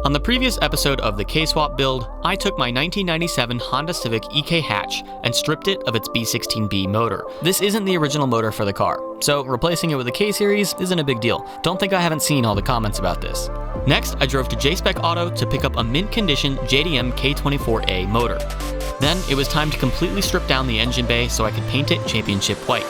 On the previous episode of the K-Swap build, I took my 1997 Honda Civic EK hatch and stripped it of its B16B motor. This isn't the original motor for the car, so replacing it with a K-Series isn't a big deal. Don't think I haven't seen all the comments about this. Next, I drove to JSpec Auto to pick up a mint-condition JDM K24A motor. Then, it was time to completely strip down the engine bay so I could paint it championship white.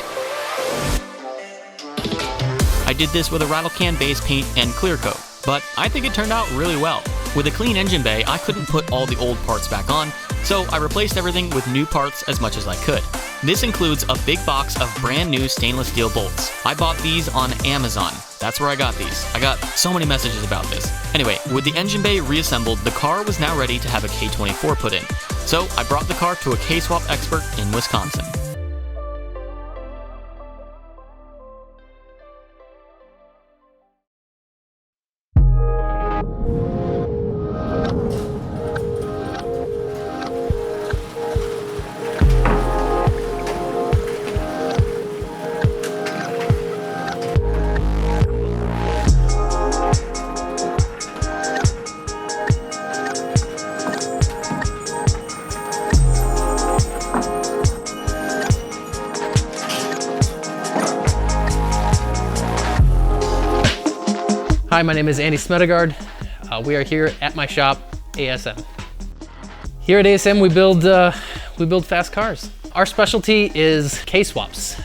I did this with a rattle can base paint and clear coat, but I think it turned out really well. With a clean engine bay, I couldn't put all the old parts back on, so I replaced everything with new parts as much as I could. This includes a big box of brand new stainless steel bolts. I bought these on Amazon. That's where I got these. I got so many messages about this. Anyway, with the engine bay reassembled, the car was now ready to have a K24 put in. So I brought the car to a K-Swap expert in Wisconsin. Hi, my name is Andy Smedegard. We are here at my shop, ASM. Here at ASM, we build fast cars. Our specialty is K-swaps.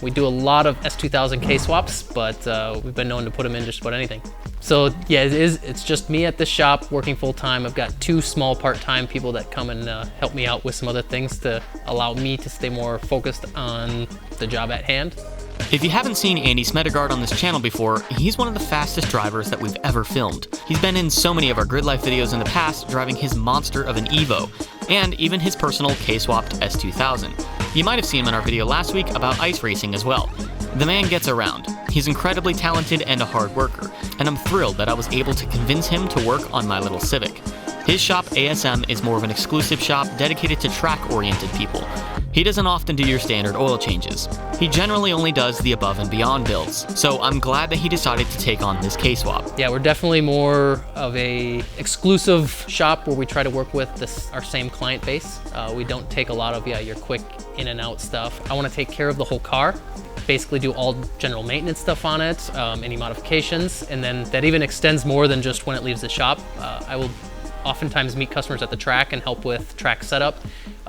We do a lot of S2000 K-swaps, but we've been known to put them in just about anything. So yeah, it's just me at the shop working full time. I've got two small part-time people that come and help me out with some other things to allow me to stay more focused on the job at hand. If you haven't seen Andy Smedegard on this channel before, he's one of the fastest drivers that we've ever filmed. He's been in so many of our grid life videos in the past, driving his monster of an Evo, and even his personal K-swapped S2000. You might have seen him in our video last week about ice racing as well. The man gets around. He's incredibly talented and a hard worker, and I'm thrilled that I was able to convince him to work on my little Civic. His shop, ASM, is more of an exclusive shop dedicated to track-oriented people. He doesn't often do your standard oil changes. He generally only does the above and beyond builds, so I'm glad that he decided to take on this K-swap. Yeah, we're definitely more of a exclusive shop where we try to work with our same client base. We don't take a lot of your quick in and out stuff. I want to take care of the whole car, basically do all general maintenance stuff on it, any modifications, and then that even extends more than just when it leaves the shop. I will oftentimes meet customers at the track and help with track setup,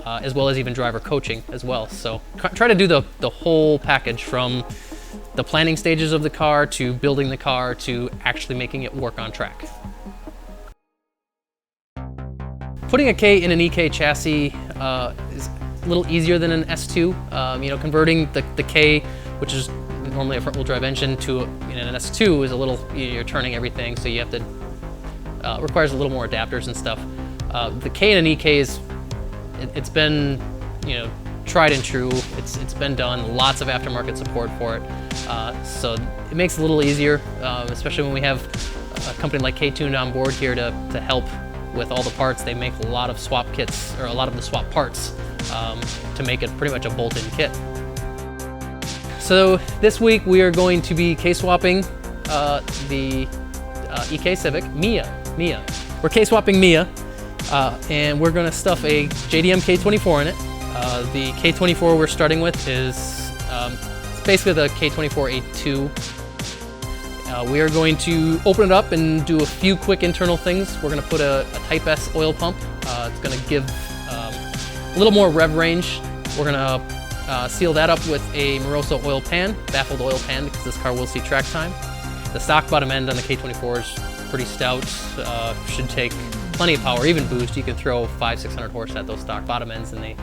as well as even driver coaching as well. So try to do the whole package, from the planning stages of the car to building the car to actually making it work on track. Putting a K in an EK chassis is a little easier than an S2. Converting the K, which is normally a front wheel drive engine, to an S2 is a little, you're turning everything, so you have to requires a little more adapters and stuff. The K in an EK it's been, tried and true. It's been done. Lots of aftermarket support for it, so it makes it a little easier, especially when we have a company like K20 on board here to help with all the parts. They make a lot of swap kits, or a lot of the swap parts, to make it pretty much a bolt-in kit. So this week we are going to be K-swapping the EK Civic Mia. We're K-swapping Mia, and we're going to stuff a JDM K24 in it. The K24 we're starting with is it's basically the K24A2. We are going to open it up and do a few quick internal things. We're going to put a Type S oil pump. It's going to give a little more rev range. We're going to seal that up with a Moroso oil pan, baffled oil pan, because this car will see track time. The stock bottom end on the K24 is pretty stout, should take plenty of power, even boost. You can throw 500-600 horse at those stock bottom ends and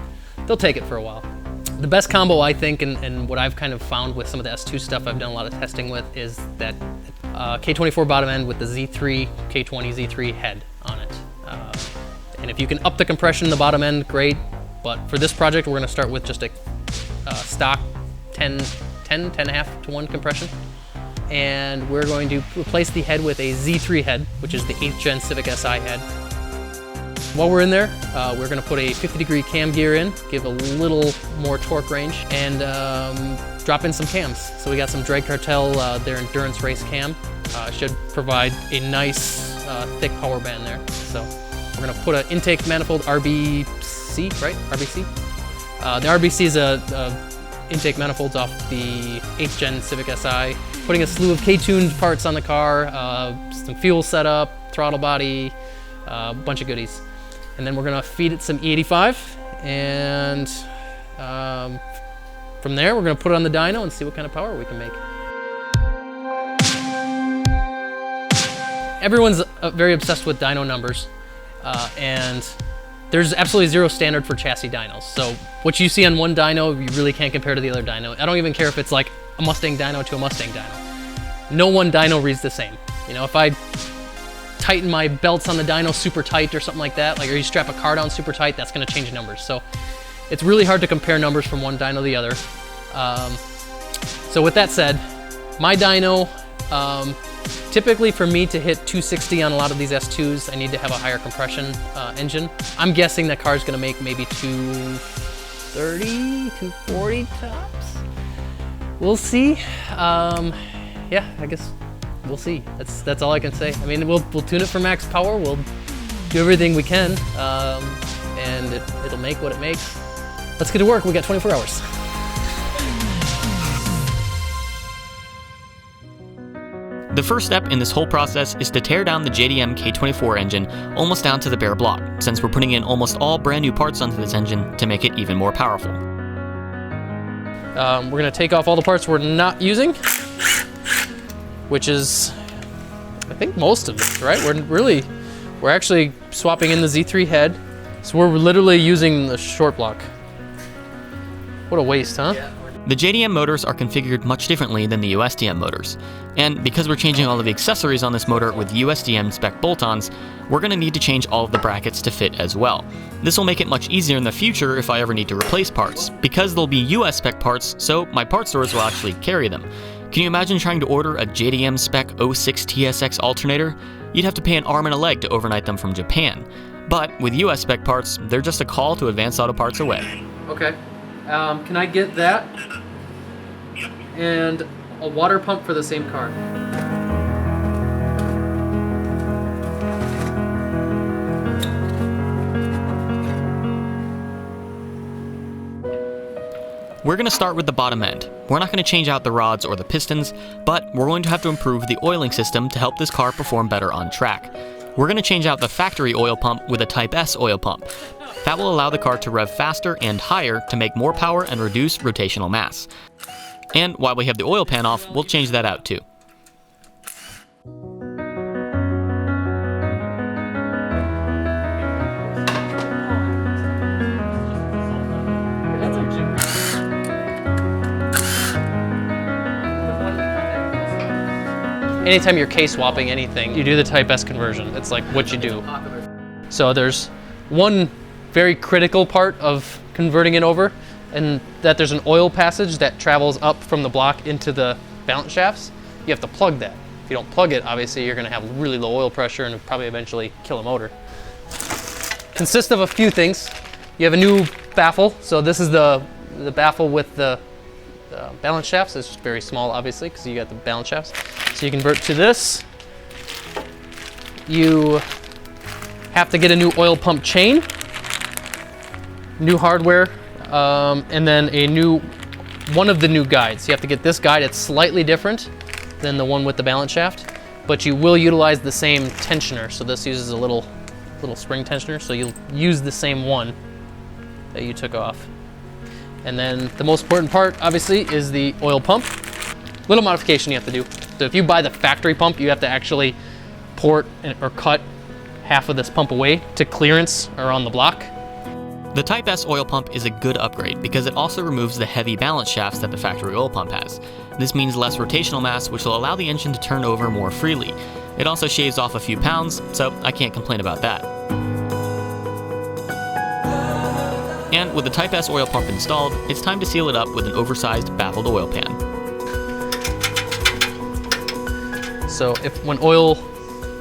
they'll take it for a while. The best combo, I think, and what I've kind of found with some of the S2 stuff I've done a lot of testing with, is that K24 bottom end with the Z3, K20 Z3 head on it. And if you can up the compression in the bottom end, great, but for this project we're going to start with just a stock 10.5 to 1 compression. And we're going to replace the head with a Z3 head, which is the 8th gen Civic Si head. While we're in there, we're going to put a 50-degree cam gear in, give a little more torque range, and drop in some cams. So we got some Drag Cartel, their endurance race cam. Should provide a nice thick power band there. So we're gonna put an intake manifold RBC, right? RBC. The RBC is a intake manifolds off the 8th gen Civic Si. Putting a slew of K-tuned parts on the car, some fuel setup, throttle body, a bunch of goodies. And then we're gonna feed it some E85, and from there we're gonna put it on the dyno and see what kind of power we can make. Everyone's very obsessed with dyno numbers, and there's absolutely zero standard for chassis dynos. So what you see on one dyno, you really can't compare to the other dyno. I don't even care if it's like a Mustang dyno to a Mustang dyno. No one dyno reads the same. You know, if I tighten my belts on the dyno super tight or something like that, like, or you strap a car down super tight, that's gonna change numbers. So it's really hard to compare numbers from one dyno to the other. So with that said, my dyno, typically for me to hit 260 on a lot of these S2s, I need to have a higher compression engine. I'm guessing that car's gonna make maybe 230, 240 tops. We'll see. Yeah, I guess we'll see. That's all I can say. I mean, we'll tune it for max power. We'll do everything we can, and it'll make what it makes. Let's get to work. We got 24 hours. The first step in this whole process is to tear down the JDM K24 engine almost down to the bare block, since we're putting in almost all brand new parts onto this engine to make it even more powerful. We're gonna take off all the parts we're not using, which is, I think, most of it, right? We're actually swapping in the Z3 head, so we're literally using the short block. What a waste, huh? Yeah. The JDM motors are configured much differently than the USDM motors, and because we're changing all of the accessories on this motor with USDM spec bolt-ons, we're going to need to change all of the brackets to fit as well. This will make it much easier in the future if I ever need to replace parts, because they'll be US spec parts, so my part stores will actually carry them. Can you imagine trying to order a JDM spec 06 TSX alternator? You'd have to pay an arm and a leg to overnight them from Japan. But with US spec parts, they're just a call to Advanced Auto Parts away. Okay. Can I get that and a water pump for the same car? We're going to start with the bottom end. We're not going to change out the rods or the pistons, but we're going to have to improve the oiling system to help this car perform better on track. We're going to change out the factory oil pump with a Type S oil pump. That will allow the car to rev faster and higher to make more power and reduce rotational mass. And while we have the oil pan off, we'll change that out too. Anytime you're K-swapping anything, you do the Type S conversion. It's like what you do. So there's one very critical part of converting it over, and that there's an oil passage that travels up from the block into the balance shafts. You have to plug that. If you don't plug it, obviously you're gonna have really low oil pressure and probably eventually kill a motor. Consists of a few things. You have a new baffle. So this is the baffle with the balance shafts. It's just very small, obviously, because you got the balance shafts. So you convert to this. You have to get a new oil pump chain, new hardware, and then one of the new guides. You have to get this guide. It's slightly different than the one with the balance shaft, but you will utilize the same tensioner. So this uses a little spring tensioner, so you'll use the same one that you took off. And then the most important part, obviously, is the oil pump. Little modification you have to do. So if you buy the factory pump, you have to actually port or cut half of this pump away to clearance around the block. The Type S oil pump is a good upgrade because it also removes the heavy balance shafts that the factory oil pump has. This means less rotational mass, which will allow the engine to turn over more freely. It also shaves off a few pounds, so I can't complain about that. And with the Type S oil pump installed, it's time to seal it up with an oversized baffled oil pan. So when oil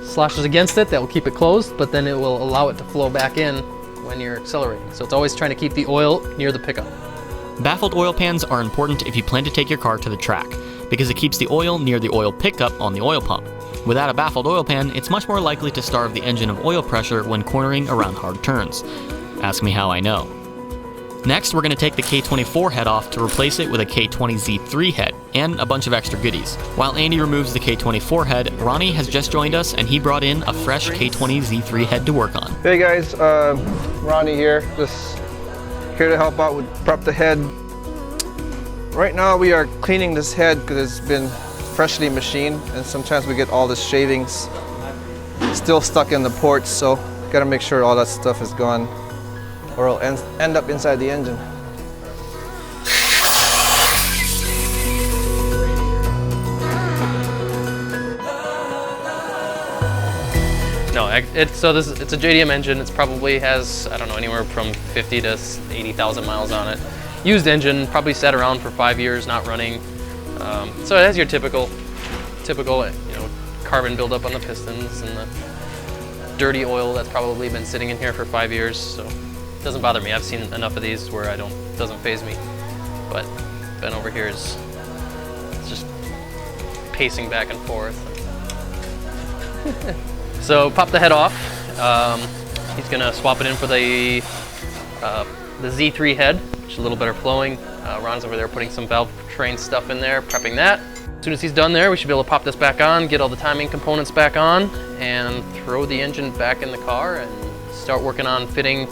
sloshes against it, that will keep it closed, but then it will allow it to flow back in when you're accelerating. So it's always trying to keep the oil near the pickup. Baffled oil pans are important if you plan to take your car to the track, because it keeps the oil near the oil pickup on the oil pump. Without a baffled oil pan, it's much more likely to starve the engine of oil pressure when cornering around hard turns. Ask me how I know. Next, we're going to take the K24 head off to replace it with a K20 Z3 head, and a bunch of extra goodies. While Andy removes the K24 head, Ronnie has just joined us and he brought in a fresh K20 Z3 head to work on. Hey guys, Ronnie here, just here to help out with prep the head. Right now we are cleaning this head because it's been freshly machined, and sometimes we get all the shavings still stuck in the ports, so gotta make sure all that stuff is gone, or it'll end up inside the engine. No, it's a JDM engine. It probably has, I don't know, anywhere from 50 to 80,000 miles on it. Used engine, probably sat around for 5 years, not running. So it has your typical, carbon buildup on the pistons and the dirty oil that's probably been sitting in here for 5 years. So it doesn't bother me. I've seen enough of these where it doesn't faze me. But Ben over here is just pacing back and forth. So pop the head off. He's gonna swap it in for the Z3 head, which is a little better flowing. Ron's over there putting some valve train stuff in there, prepping that. As soon as he's done there, we should be able to pop this back on, get all the timing components back on, and throw the engine back in the car and start working on fitting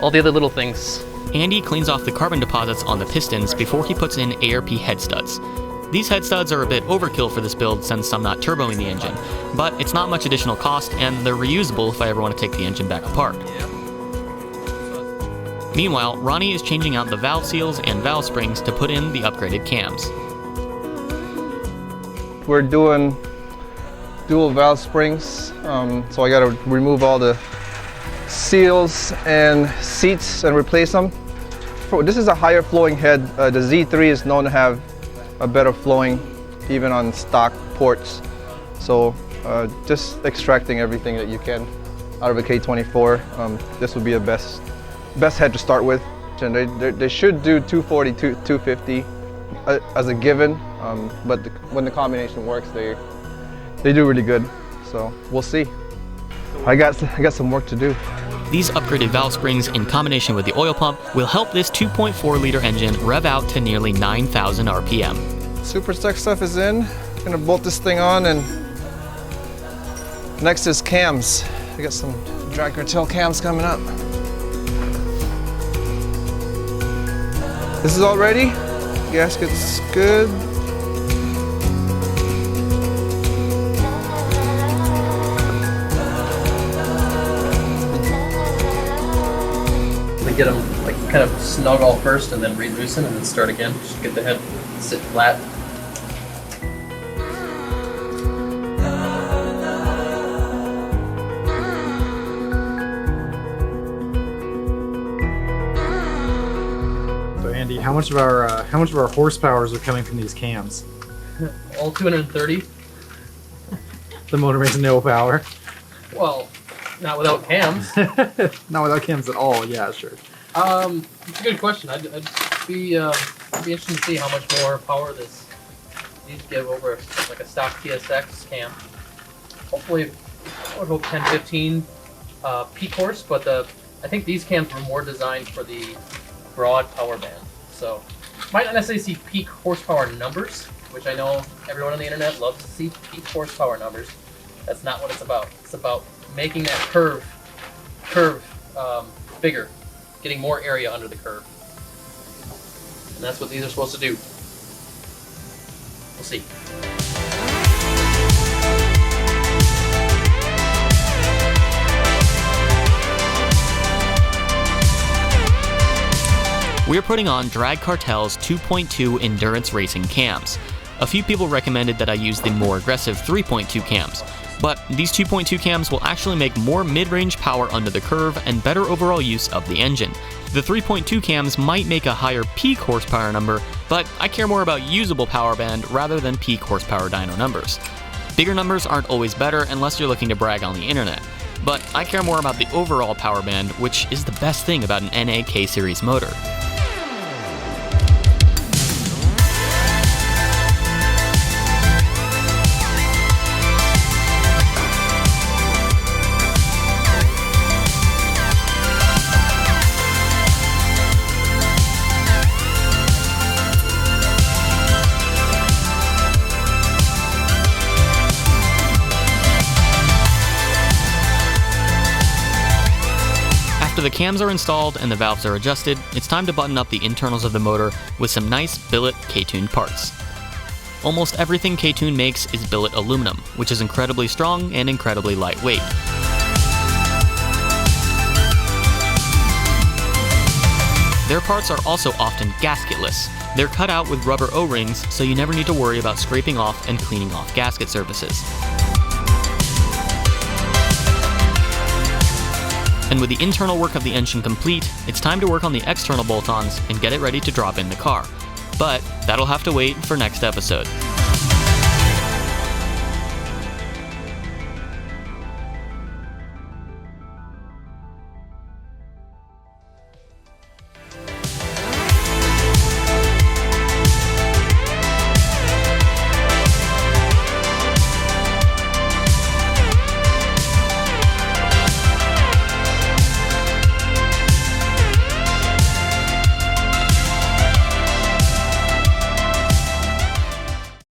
all the other little things. Andy cleans off the carbon deposits on the pistons before he puts in ARP head studs. These head studs are a bit overkill for this build since I'm not turboing the engine, but it's not much additional cost and they're reusable if I ever want to take the engine back apart. Meanwhile, Ronnie is changing out the valve seals and valve springs to put in the upgraded cams. We're doing dual valve springs, so I gotta remove all the seals and seats and replace them. This is a higher flowing head. The Z3 is known to have a better flowing even on stock ports. So just extracting everything that you can out of a K24. This would be the best head to start with. And they should do 240, 250 as a given, but when the combination works, they do really good. So we'll see. I got some work to do. These upgraded valve springs in combination with the oil pump will help this 2.4 liter engine rev out to nearly 9,000 RPM. Super Tech stuff is in. I'm gonna bolt this thing on, and next is cams. We got some drag curtail cams coming up. This is all ready. Gasket's good. Get them like kind of snug all first and then re-loosen and then start again. Just get the head sit flat. So Andy, how much of our horsepowers are coming from these cams? All 230. The motor makes no power. Well, not without cams. Not without cams at all. Yeah, sure. It's a good question. I'd be interested to see how much more power these give over like a stock TSX cam. Hopefully, I would hope 10-15 peak horse, but I think these cams were more designed for the broad power band. So might not necessarily see peak horsepower numbers, which I know everyone on the internet loves to see peak horsepower numbers. That's not what it's about. It's about making that curve bigger, getting more area under the curve. And that's what these are supposed to do. We'll see. We're putting on Drag Cartel's 2.2 Endurance Racing cams. A few people recommended that I use the more aggressive 3.2 cams, but these 2.2 cams will actually make more mid-range power under the curve and better overall use of the engine. The 3.2 cams might make a higher peak horsepower number, but I care more about usable power band rather than peak horsepower dyno numbers. Bigger numbers aren't always better unless you're looking to brag on the internet, but I care more about the overall power band, which is the best thing about an NA K-Series motor. After the cams are installed and the valves are adjusted, it's time to button up the internals of the motor with some nice billet K-Tune parts. Almost everything K-Tune makes is billet aluminum, which is incredibly strong and incredibly lightweight. Their parts are also often gasketless. They're cut out with rubber O-rings, so you never need to worry about scraping off and cleaning off gasket surfaces. And with the internal work of the engine complete, it's time to work on the external bolt-ons and get it ready to drop in the car. But that'll have to wait for next episode.